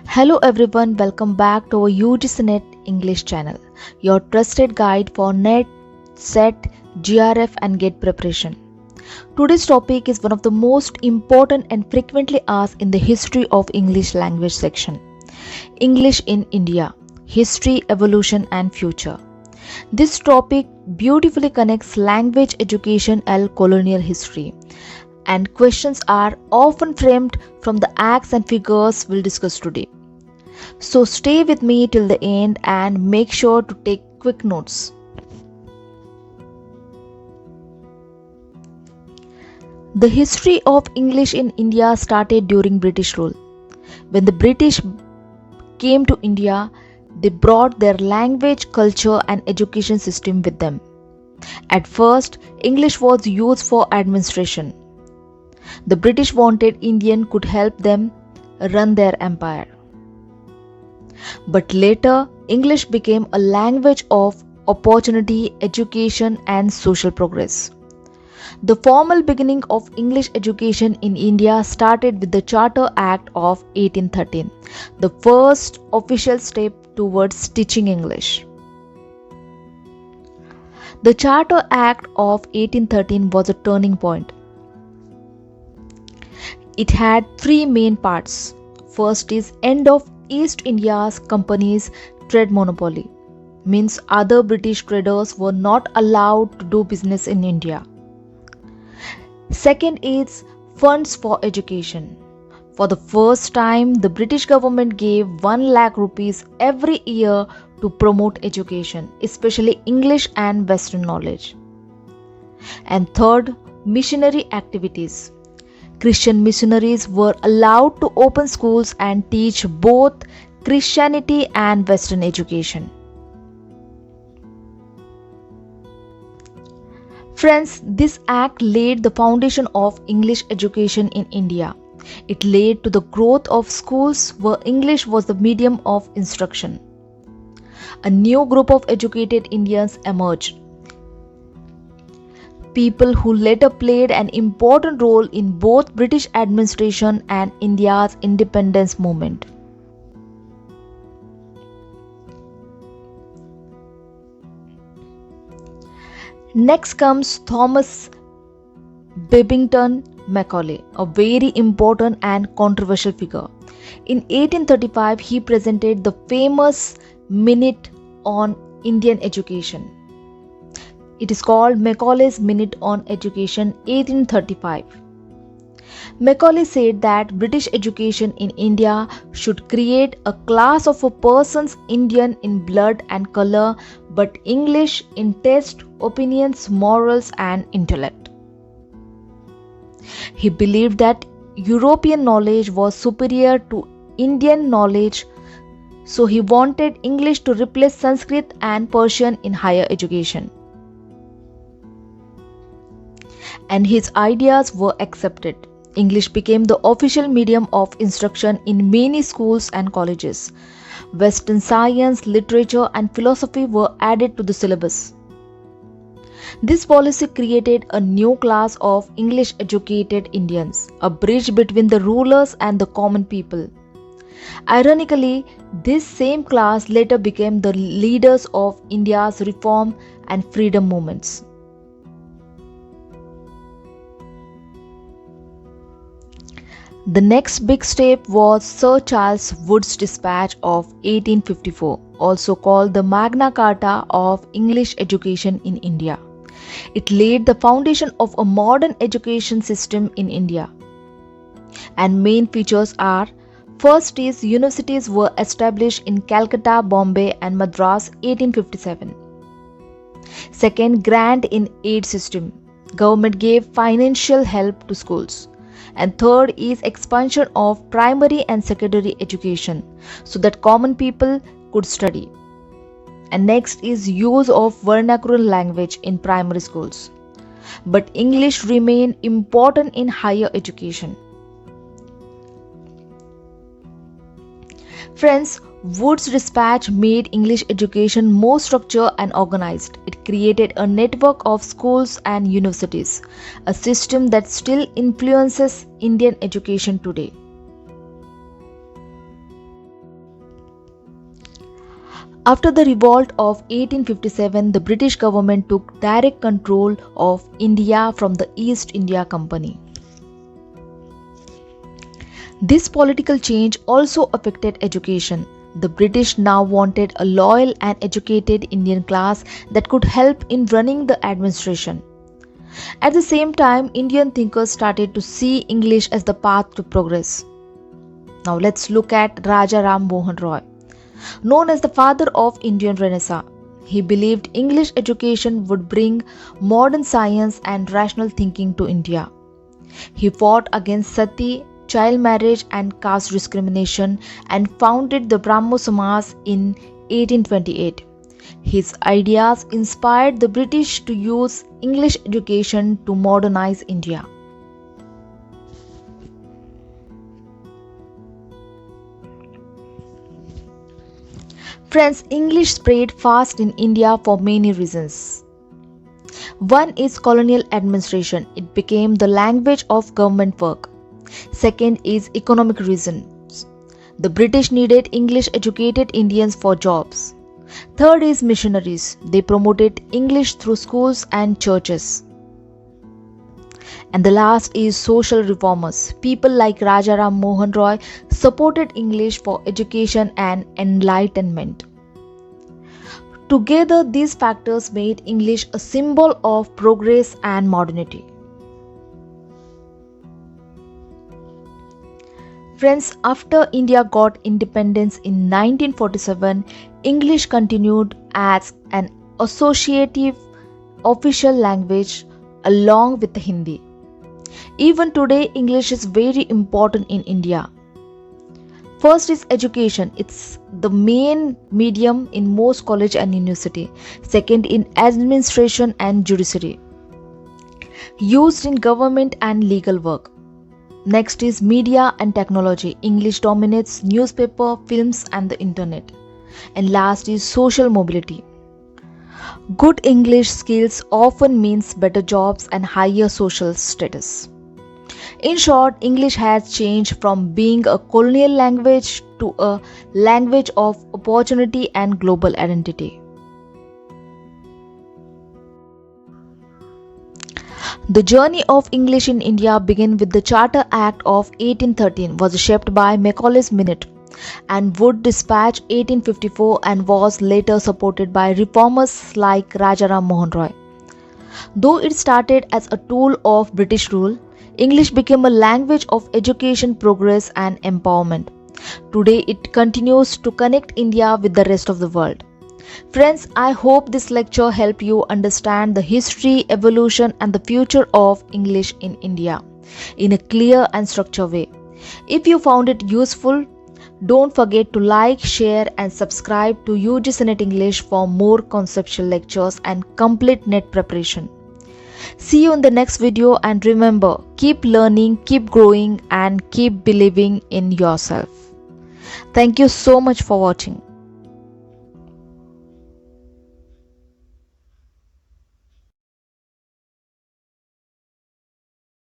Hello everyone, welcome back to our UGC NET English channel, your trusted guide for NET, SET, GRF and GATE preparation. Today's topic is one of the most important and frequently asked in the history of English language section. English in India, History, Evolution and Future. This topic beautifully connects language education and colonial history, and questions are often framed from the acts and figures we'll discuss today. So stay with me till the end and make sure to take quick notes. The history of English in India started during British rule. When the British came to India, they brought their language, culture and education system with them. At first, English was used for administration. The British wanted Indian could help them run their empire. But later, English became a language of opportunity, education and social progress. The formal beginning of English education in India started with the Charter Act of 1813, the first official step towards teaching English. The Charter Act of 1813 was a turning point. It had three main parts. First is end of East India's Company's trade monopoly, means other British traders were not allowed to do business in India. Second is funds for education. For the first time, the British government gave 1 lakh rupees every year to promote education, especially English and Western knowledge. And third, missionary activities. Christian missionaries were allowed to open schools and teach both Christianity and Western education. Friends, this act laid the foundation of English education in India. It led to the growth of schools where English was the medium of instruction. A new group of educated Indians emerged. People who later played an important role in both British administration and India's independence movement. Next comes Thomas Babington Macaulay, a very important and controversial figure. In 1835, he presented the famous Minute on Indian Education. It is called Macaulay's Minute on Education 1835. Macaulay said that British education in India should create a class of a persons Indian in blood and color, but English in taste, opinions, morals and intellect. He believed that European knowledge was superior to Indian knowledge, so he wanted English to replace Sanskrit and Persian in higher education. And his ideas were accepted. English became the official medium of instruction in many schools and colleges. Western science, literature and philosophy were added to the syllabus. This policy created a new class of English educated Indians, a bridge between the rulers and the common people. Ironically, this same class later became the leaders of India's reform and freedom movements. The next big step was Sir Charles Wood's Dispatch of 1854, also called the Magna Carta of English education in India. It laid the foundation of a modern education system in India. And main features are: first is universities were established in Calcutta, Bombay and Madras 1857. Second, grant in aid system. Government gave financial help to schools. And third is expansion of primary and secondary education so that common people could study. And next is use of vernacular language in primary schools. But English remained important in higher education. Friends, Wood's Dispatch made English education more structured and organized. It created a network of schools and universities, a system that still influences Indian education today. After the revolt of 1857, the British government took direct control of India from the East India Company. This political change also affected education. The British now wanted a loyal and educated Indian class that could help in running the administration. At the same time, Indian thinkers started to see English as the path to progress. Now let's look at Raja Ram Mohan Roy. Known as the father of Indian Renaissance, he believed English education would bring modern science and rational thinking to India. He fought against sati, child marriage and caste discrimination and founded the Brahmo Samaj in 1828. His ideas inspired the British to use English education to modernize India. Friends, English spread fast in India for many reasons. One is colonial administration. It became the language of government work. Second is economic reasons. The British needed English educated Indians for jobs. Third is missionaries. They promoted English through schools and churches. And the last is social reformers. People like Raja Ram Mohan Roy supported English for education and enlightenment. Together, these factors made English a symbol of progress and modernity. Friends, after India got independence in 1947, English continued as an associative official language along with Hindi. Even today, English is very important in India. First is education. It's the main medium in most college and university. Second, in administration and judiciary. Used in government and legal work. Next is media and technology. English dominates newspaper, films and the internet. And last is social mobility. Good English skills often means better jobs and higher social status. In short, English has changed from being a colonial language to a language of opportunity and global identity. The journey of English in India began with the Charter Act of 1813, was shaped by Macaulay's Minute and Wood Dispatch 1854 and was later supported by reformers like Raja Ram Mohan Roy. Though it started as a tool of British rule, English became a language of education, progress and empowerment. Today it continues to connect India with the rest of the world. Friends, I hope this lecture helped you understand the history, evolution and the future of English in India in a clear and structured way. If you found it useful, don't forget to like, share and subscribe to UGC NET English for more conceptual lectures and complete NET preparation. See you in the next video and remember, keep learning, keep growing and keep believing in yourself. Thank you so much for watching.